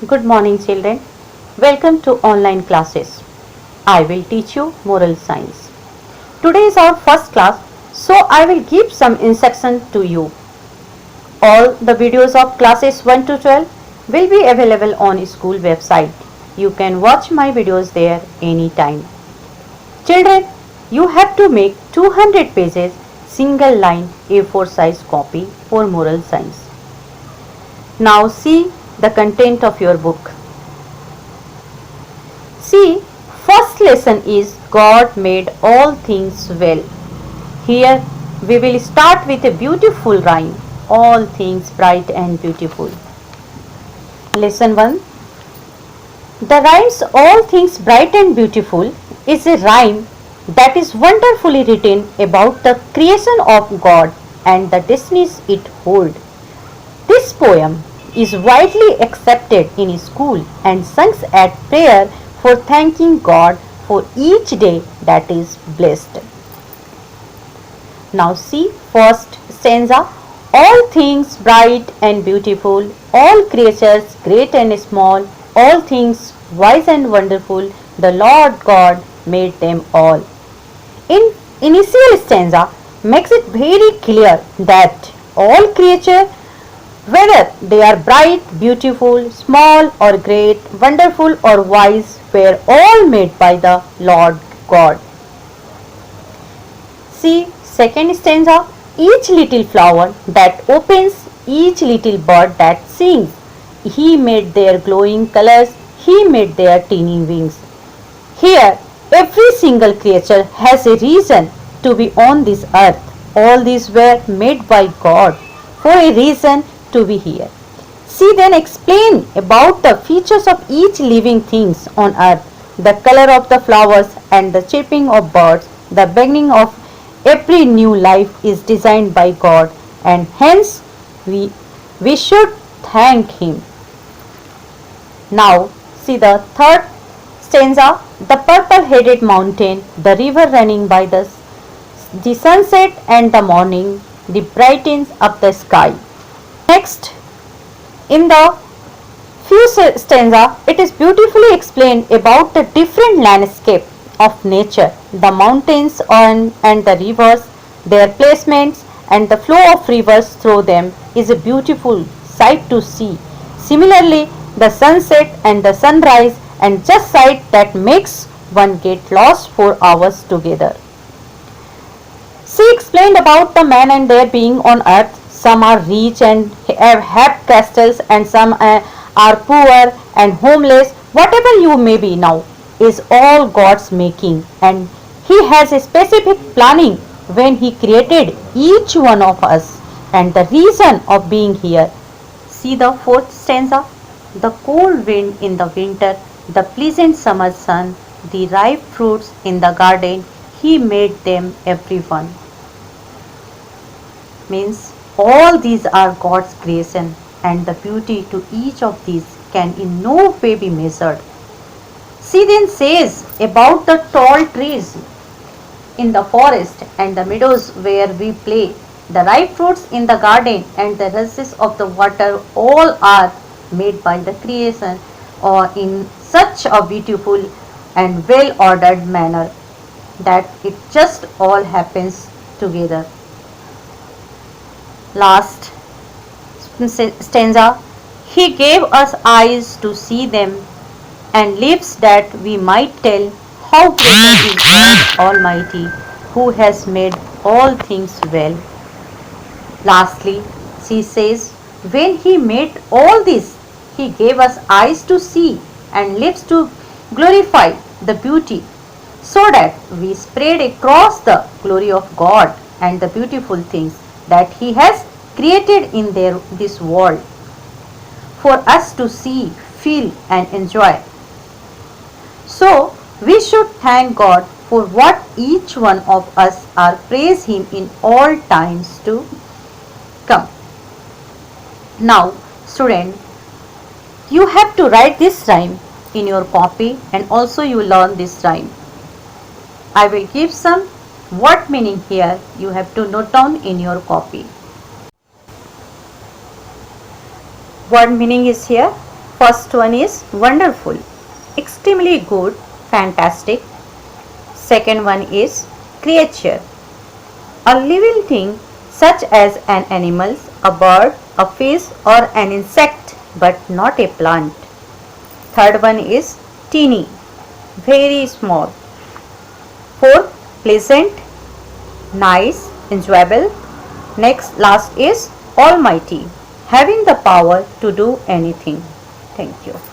Good morning, children. Welcome to online classes. I will teach you moral science. Today is our first class, so I will give some instruction to you. All the videos of classes 1 to 12 will be available on school website. You can watch my videos there anytime. Children, you have to make 200 pages single line A4 size copy for moral science. Now see the content of your book. See, first lesson is God made all things well. Here we will start with a beautiful rhyme, all things bright and beautiful. Lesson 1. The rhymes all things bright and beautiful is a rhyme that is wonderfully written about the creation of God and the destinies it holds. This poem is widely accepted in school and sung at prayer for thanking God for each day that is blessed. Now see first stanza. All things bright and beautiful, all creatures great and small, all things wise and wonderful, the Lord God made them all. In initial stanza makes it very clear that all creatures, whether they are bright, beautiful, small or great, wonderful or wise, were all made by the Lord God. See second stanza. Each little flower that opens, each little bird that sings, He made their glowing colors, He made their teeny wings. Here, every single creature has a reason to be on this earth. All these were made by God for a reason to be here. See then explain about the features of each living things on earth, the color of the flowers and the chirping of birds, the beginning of every new life is designed by God, and hence we should thank Him. Now see the third stanza. The purple headed mountain, the river running by the sunset and the morning, the brightens up the sky. Next, in the few stanza, it is beautifully explained about the different landscape of nature, the mountains and the rivers, their placements and the flow of rivers through them is a beautiful sight to see. Similarly, the sunset and the sunrise and just sight that makes one get lost for hours together. She explained about the man and their being on earth. Some are rich and have castles, and some are poor and homeless. Whatever you may be now is all God's making, and He has a specific planning when He created each one of us and the reason of being here. See the fourth stanza. The cold wind in the winter, the pleasant summer sun, the ripe fruits in the garden, He made them everyone. Means all these are God's creation, and the beauty to each of these can in no way be measured. She then says about the tall trees in the forest and the meadows where we play, the ripe fruits in the garden and the rushes of the water, all are made by the creation or in such a beautiful and well ordered manner that it just all happens together. Last stanza. He gave us eyes to see them and lips that we might tell how great is God Almighty, who has made all things well. Lastly, she says, when He made all this, He gave us eyes to see and lips to glorify the beauty, so that we spread across the glory of God and the beautiful things that He has created in this world for us to see, feel and enjoy. So we should thank God for what each one of us are, praise Him in all times to come. Now student, you have to write this rhyme in your copy and also you learn this rhyme. I will give some word meaning here. You have to note down in your copy. Word meaning is here. First one is wonderful, extremely good, fantastic. Second one is creature, a living thing such as an animal, a bird, a fish or an insect but not a plant. Third one is teeny, very small. Fourth, pleasant, nice, enjoyable. Next, last is almighty, having the power to do anything. Thank you.